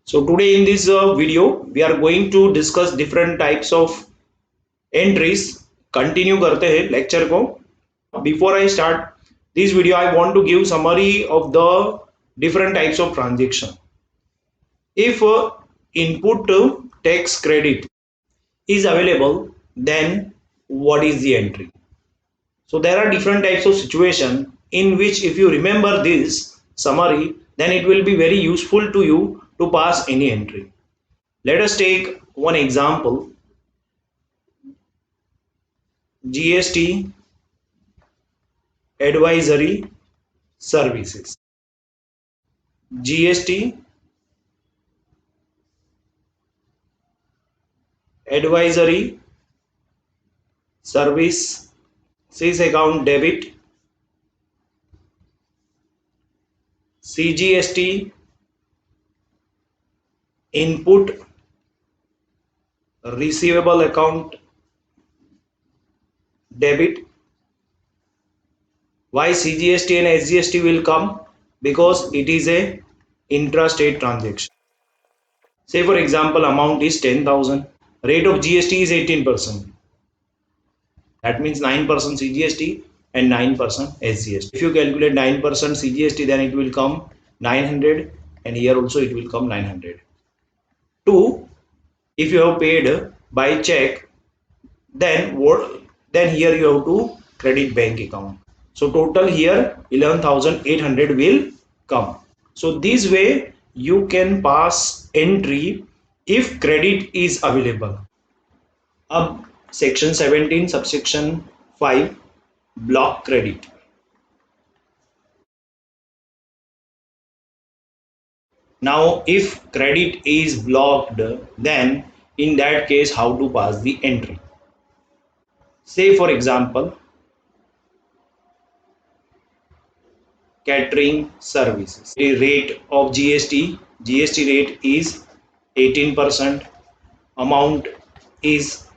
So today in this video we are going to discuss different types of entries. Continue करते हैं lecture को. Before I start this video, I want to give summary of the different types of transaction. If input tax credit is available, then what is the entry? So there are different types of situation in which if you remember this summary, then it will be very useful to you to pass any entry. Let us take one example. GST advisory services. GST advisory service account debit. CGST input receivable account debit. Why CGST and SGST will come? Because it is a intrastate transaction. Say for example, amount is 10,000. Rate of GST is 18%. That means 9% CGST and 9% SGST. If you calculate 9% CGST, then it will come 900, and here also it will come 900. 2. If you have paid by check, then what? Then here you have to credit bank account. So total here 11,800 will come. So this way you can pass entry if credit is available. Ab section 17 subsection 5 block credit. Now if credit is blocked, then in that case how to pass the entry? Say for example, catering services. The rate of GST rate is 18%, amount is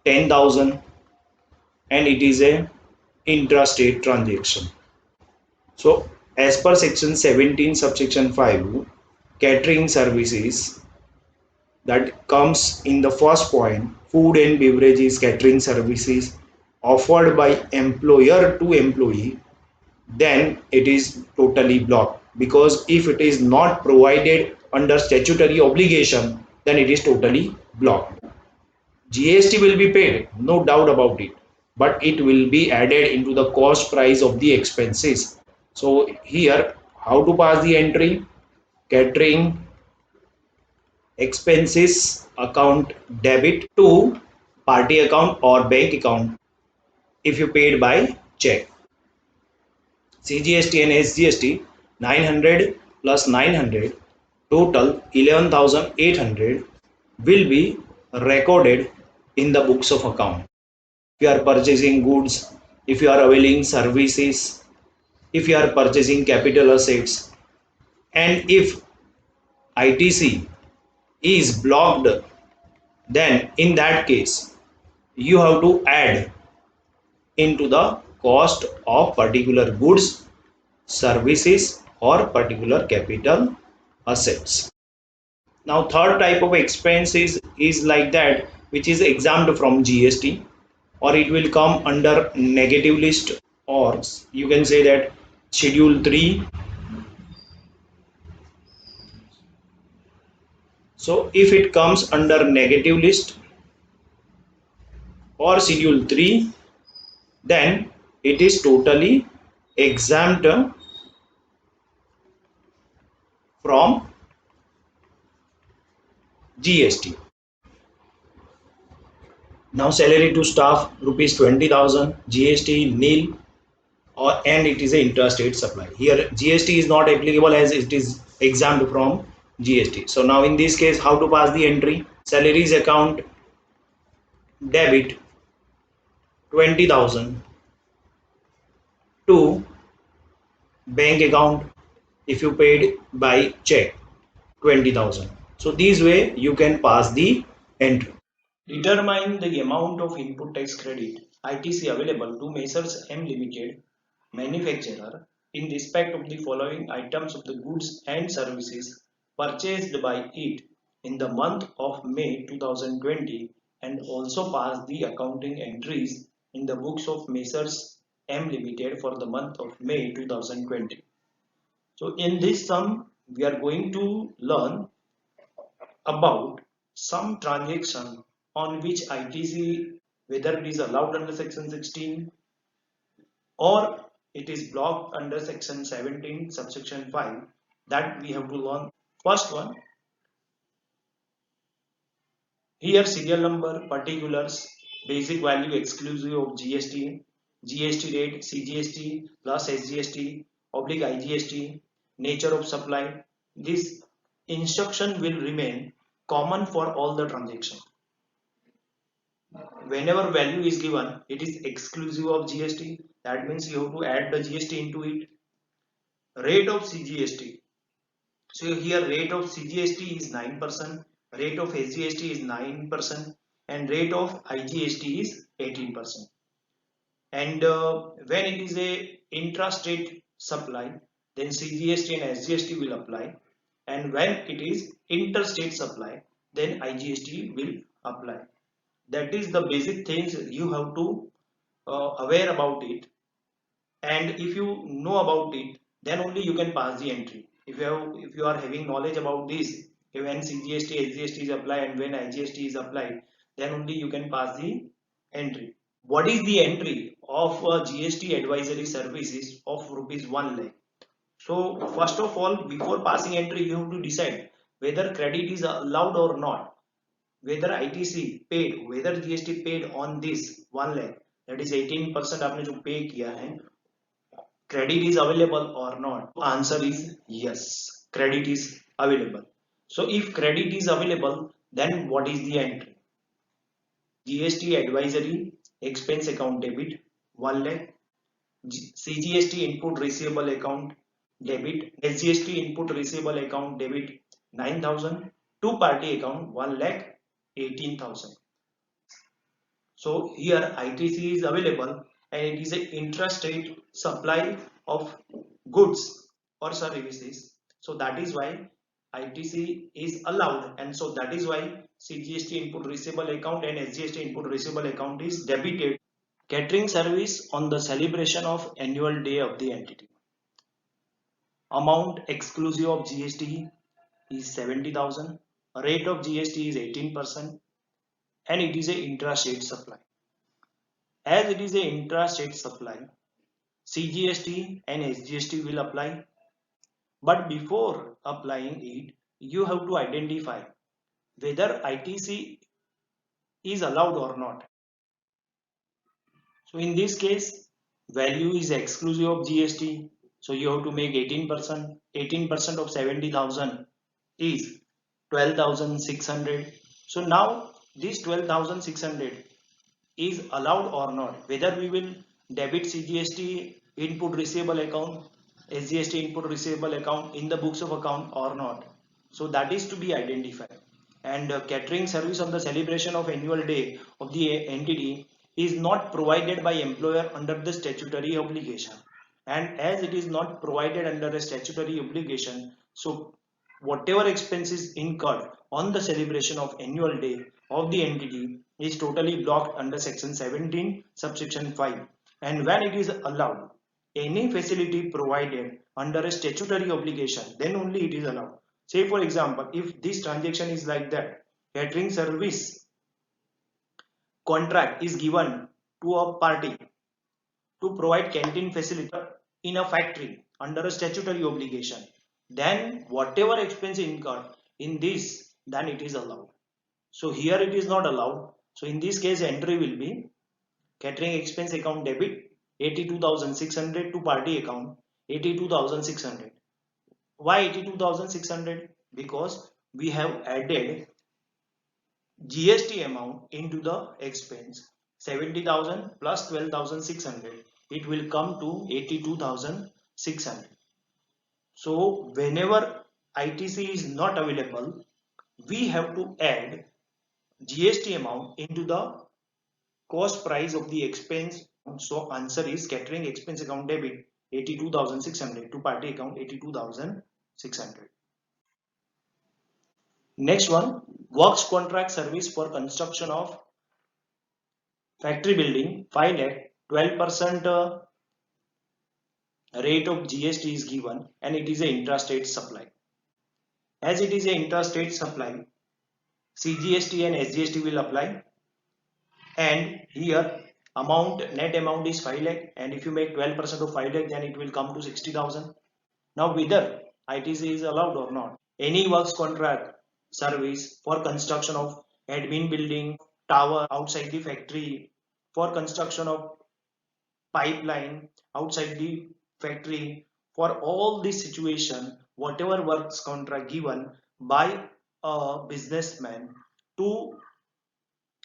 10,000, and it is a intrastate transaction. So as per section 17 subsection 5, catering services, that comes in the first point, food and beverages catering services offered by employer to employee, then it is totally blocked, because if it is not provided under statutory obligation, then it is totally blocked. GST will be paid, no doubt about it, but it will be added into the cost price of the expenses. So here how to pass the entry? Catering expenses account debit to party account or bank account if you paid by check. CGST and SGST 900 plus 900, total 11,800 will be recorded in the books of account. If you are purchasing goods, if you are availing services, if you are purchasing capital assets, and if ITC is blocked, then in that case you have to add into the cost of particular goods, services, or particular capital assets. Now third type of expense is like that which is exempt from GST, or it will come under negative list, or you can say that schedule 3. So if it comes under negative list or schedule 3, then it is totally exempt from GST. Now salary to staff rupees 20,000, GST nil, and it is an intrastate supply. Here GST is not applicable as it is exempt from GST. So now in this case how to pass the entry? Salaries account debit 20,000 to bank account if you paid by check 20,000. So this way you can pass the entry. Determine the amount of input tax credit ITC available to Messrs M Limited manufacturer in respect of the following items of the goods and services purchased by it in the month of May 2020 and also pass the accounting entries in the books of Messrs M Limited for the month of May 2020. So in this sum, we are going to learn about some transaction on which ITC, whether it is allowed under section 16 or it is blocked under section 17 subsection 5, that we have to learn. First one, here serial number, particulars, basic value exclusive of GST, GST rate, CGST plus SGST, oblique IGST, nature of supply. This instruction will remain common for all the transactions. Whenever value is given, it is exclusive of GST. That means you have to add the GST into it. Rate of CGST. So here rate of CGST is 9%, rate of SGST is 9%, and rate of IGST is 18%. And when it is a intrastate supply, then CGST and SGST will apply. And when it is interstate supply, then IGST will apply. That is the basic things you have to aware about it, and if you know about it, then only you can pass the entry. If you are having knowledge about this, when CGST SGST is applied and when IGST is applied, then only you can pass the entry. What is the entry of GST advisory services of rupees 1 lakh? So first of all, before passing entry, you have to decide whether credit is allowed or not, whether ITC paid, whether GST paid on this 1 lakh, that is 18% आपने जो पे किया है, credit is available or not. Answer is yes, credit is available. So if credit is available, then what is the entry? GST advisory expense account debit 1 lakh, CGST input receivable account debit, SGST input receivable account debit 9,000, two party account 1 lakh 18,000. So here ITC is available and it is an intrastate supply of goods or services. So that is why ITC is allowed, and so that is why CGST input receivable account and SGST input receivable account is debited. Catering service on the celebration of annual day of the entity. Amount exclusive of GST is 70,000. Rate of GST is 18% and it is a intrastate supply. As it is a intrastate supply, CGST and SGST will apply. But before applying it, you have to identify whether ITC is allowed or not. So in this case, value is exclusive of GST. So you have to make 18%. 18% of 70,000 is 12,600. So now this 12,600 is allowed or not, whether we will debit CGST input receivable account, SGST input receivable account in the books of account or not. So that is to be identified. And catering service on the celebration of annual day of the entity is not provided by employer under the statutory obligation, and as it is not provided under a statutory obligation, so whatever expenses incurred on the celebration of annual day of the entity is totally blocked under section 17 subsection 5. And when it is allowed, any facility provided under a statutory obligation, then only it is allowed. Say for example, if this transaction is like that, catering service contract is given to a party to provide canteen facility in a factory under a statutory obligation, then whatever expense incurred in this, then it is allowed. So here it is not allowed. So in this case, entry will be catering expense account debit 82,600 to party account 82,600. Why 82,600? Because we have added GST amount into the expense. 70,000 plus 12,600, it will come to 82,600. So whenever ITC is not available, we have to add GST amount into the cost price of the expense. So answer is catering expense account debit 82,600 to party account 82,600. Next one, works contract service for construction of factory building, 5 lakh, 12% rate of GST is given and it is a intrastate supply. As it is a intrastate supply, CGST and SGST will apply, and here net amount is 5 lakh, and if you make 12% of 5 lakh then it will come to 60,000. Now whether ITC is allowed or not, any works contract service for construction of admin building, tower outside the factory, for construction of pipeline outside the factory, for all this situation, whatever works contract given by a businessman to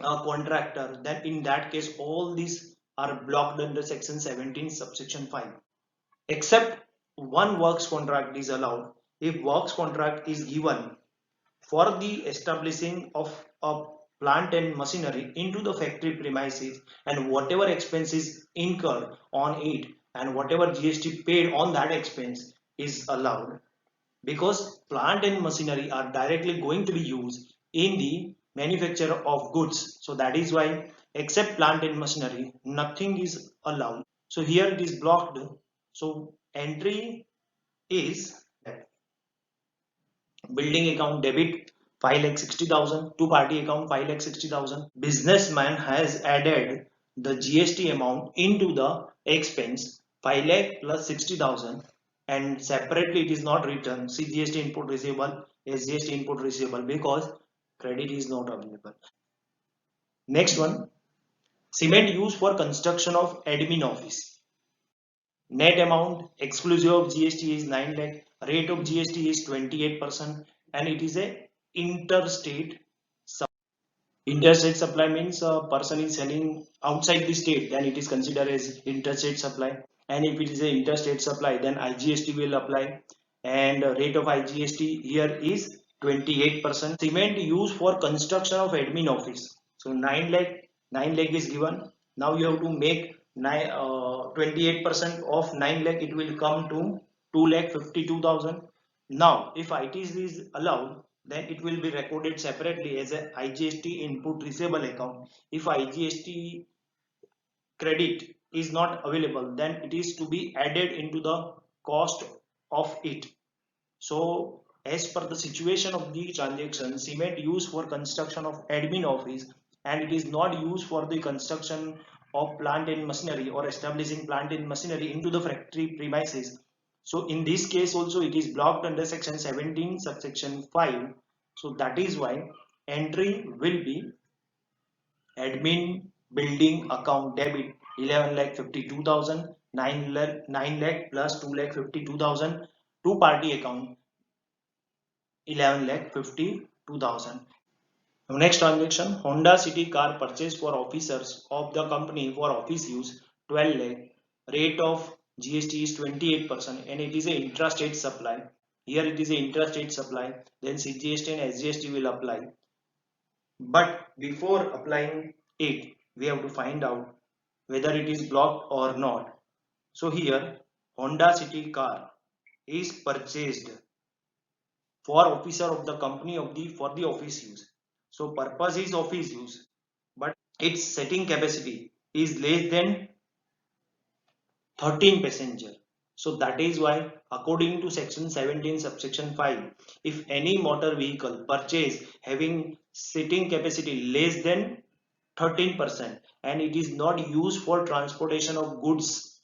a contractor, then in that case all these are blocked under section 17 subsection 5, except one works contract is allowed if works contract is given for the establishing of a plant and machinery into the factory premises, and whatever expenses incurred on it and whatever GST paid on that expense is allowed, because plant and machinery are directly going to be used in the manufacture of goods. So that is why except plant and machinery nothing is allowed. So here it is blocked. So entry is building account debit 5 lakh 60,000, two party account 5 lakh 60,000. Businessman has added the GST amount into the expense 5 lakh plus 60,000, and separately it is not written CGST input receivable, SGST input receivable, because credit is not available. Next one, cement used for construction of admin office. Net amount exclusive of GST is 9 lakh. Rate of GST is 28%, and it is a interstate supply. Interstate supply means a person is selling outside the state, then it is considered as interstate supply. And if it is a interstate supply, then IGST will apply. And rate of IGST here is 28%. Cement used for construction of admin office. So 9 lakh is given. Now you have to make 28% of 9 lakh, it will come to 2 lakh 52,000. Now if ITC is allowed, then it will be recorded separately as a IGST input receivable account. If IGST credit is not available, then it is to be added into the cost of it. So as per the situation of the transaction, cement used for construction of admin office and it is not used for the construction of plant and machinery or establishing plant and machinery into the factory premises. So in this case also it is blocked under section 17 subsection 5. So that is why entry will be admin building account debit 11 lakh 52,000, 9 lakh plus 2 lakh 52,000, two party account 11 lakh 52,000. Next transaction, Honda City car purchase for officers of the company for office use 12 lakh. Rate of GST is 28%, and it is a intrastate supply. Here it is a intrastate supply, then CGST and SGST will apply. But before applying it, we have to find out whether it is blocked or not. So here Honda City car is purchased for officer of the company of the for the office use. So purpose is office use, but its setting capacity is less than 13 passenger. So that is why according to section 17 subsection 5, if any motor vehicle purchase having seating capacity less than 13% and it is not used for transportation of goods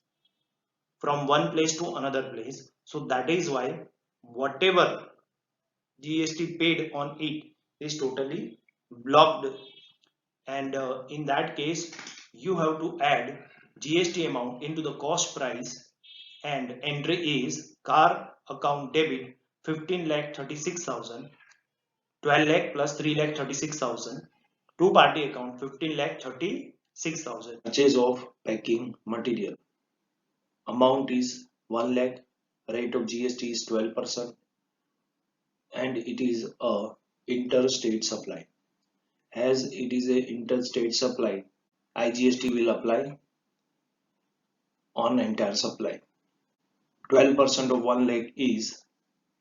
from one place to another place, so that is why whatever GST paid on it is totally blocked, and in that case you have to add GST amount into the cost price, and entry is car account debit 15 lakh 36,000, 12 lakh plus 3 lakh 36,000, two party account 15 lakh 36,000. Purchase of packing material amount is 1 lakh, rate of GST is 12%, and it is a interstate supply. As it is a interstate supply, IGST will apply on entire supply. 12% of 1 lakh is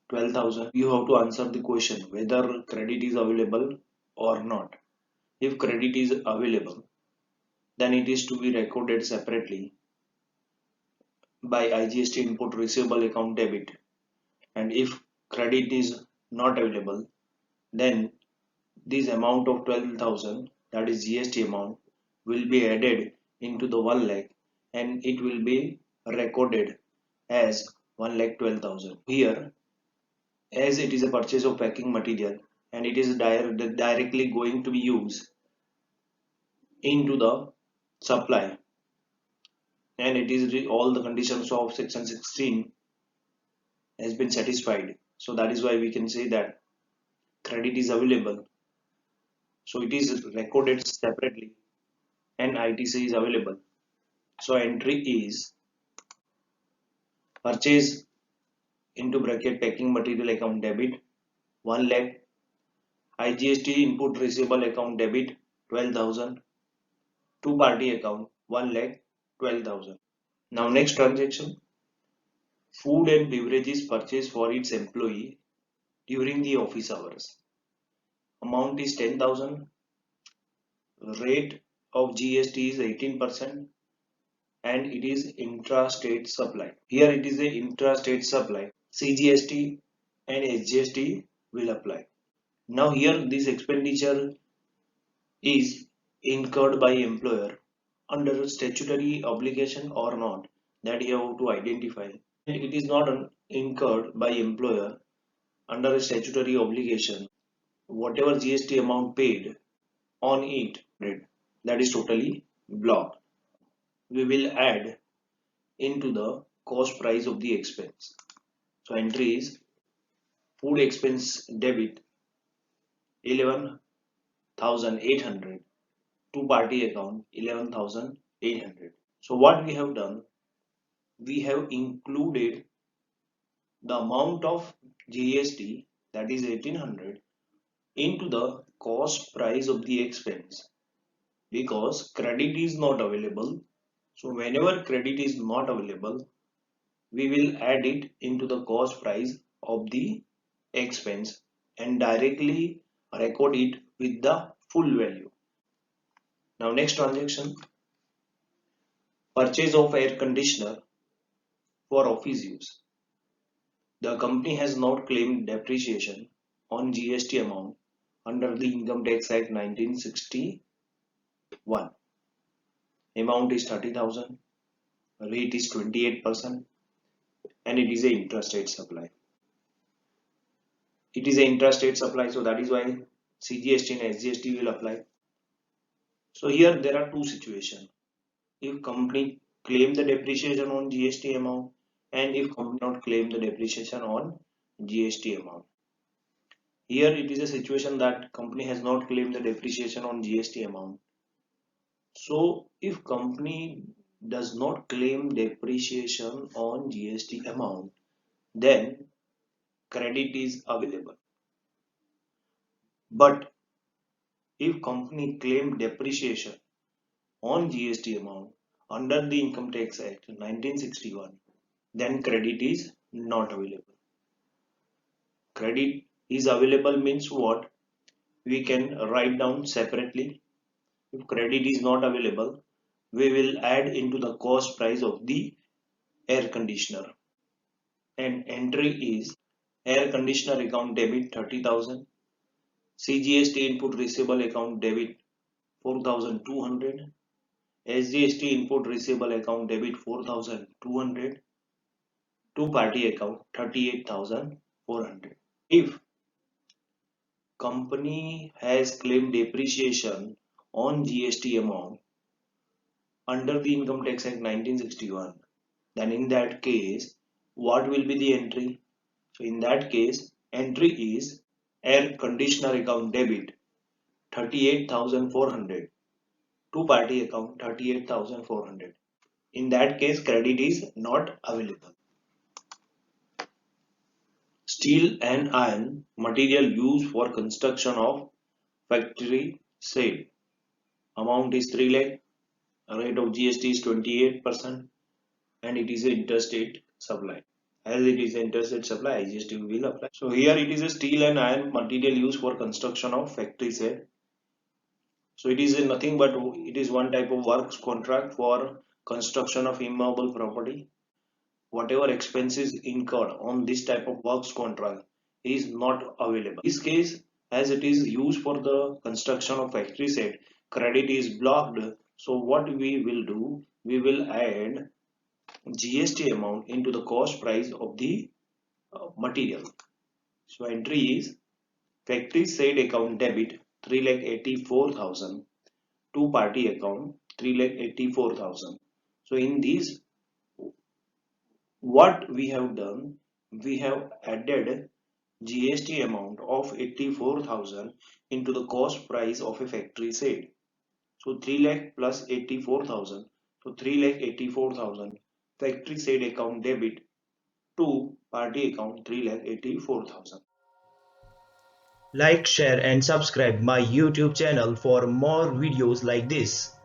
12,000. You have to answer the question whether credit is available or not. If credit is available, then it is to be recorded separately by IGST input receivable account debit. And if credit is not available, then this amount of 12,000, that is GST amount, will be added into the 1 lakh and it will be recorded as 1,12,000. Here, as it is a purchase of packing material and it is directly going to be used into the supply, and it is all the conditions of section 16 has been satisfied, so that is why we can say that credit is available, so it is recorded separately and ITC is available. So entry is purchase into bracket packing material account debit 1 lakh, IGST input receivable account debit 12,000, two party account 1 lakh 12,000. Now next transaction, food and beverages purchased for its employee during the office hours. Amount is 10,000, rate of GST is 18%, and it is intra-state supply. Here it is a intra-state supply. CGST and SGST will apply. Now here this expenditure is incurred by employer under statutory obligation or not, that you have to identify. And it is not incurred by employer under a statutory obligation. Whatever GST amount paid on it, that is totally blocked. We will add into the cost price of the expense. So entry is food expense debit 11,800, two party account 11,800. So what we have done, we have included the amount of GST, that is 1800, into the cost price of the expense, because credit is not available. So whenever credit is not available, we will add it into the cost price of the expense and directly record it with the full value. Now next transaction, purchase of air conditioner for office use. The company has not claimed depreciation on GST amount under the Income Tax Act 1961. Amount is 30,000, rate is 28%, and it is a intrastate supply. It is a intrastate supply, so that is why CGST and SGST will apply. So here there are two situations. If company claim the depreciation on GST amount and if company not claim the depreciation on GST amount. Here it is a situation that company has not claimed the depreciation on GST amount. So if company does not claim depreciation on GST amount, then credit is available. But if company claim depreciation on GST amount under the Income Tax Act 1961, then credit is not available. Credit is available means what? We can write down separately. If credit is not available, we will add into the cost price of the air conditioner. And entry is air conditioner account debit 30,000, CGST input receivable account debit 4,200, SGST input receivable account debit 4,200, two party account 38,400. If company has claimed depreciation on GST amount under the Income Tax Act 1961, then in that case, what will be the entry? So in that case, entry is air conditioner account debit 38,400, two party account 38,400. In that case, credit is not available. Steel and iron material used for construction of factory sale. Amount is 3 lakh. Rate of GST is 28%, and it is an interstate supply. As it is interstate supply, GST will apply. So here it is a steel and iron material used for construction of factory set. So it is nothing but it is one type of works contract for construction of immovable property. Whatever expenses incurred on this type of works contract is not available. In this case, as it is used for the construction of factory set, credit is blocked. So what we will do, we will add GST amount into the cost price of the material. So entry is factory said account debit 3,84,000 to party account 3,84,000. So in this, what we have done, we have added GST amount of 84,000 into the cost price of a factory sale. So 3 lakh plus 84,000. So 3 lakh 84,000 factory sale account debit to party account 3 lakh 84,000. Like, share and subscribe my YouTube channel for more videos like this.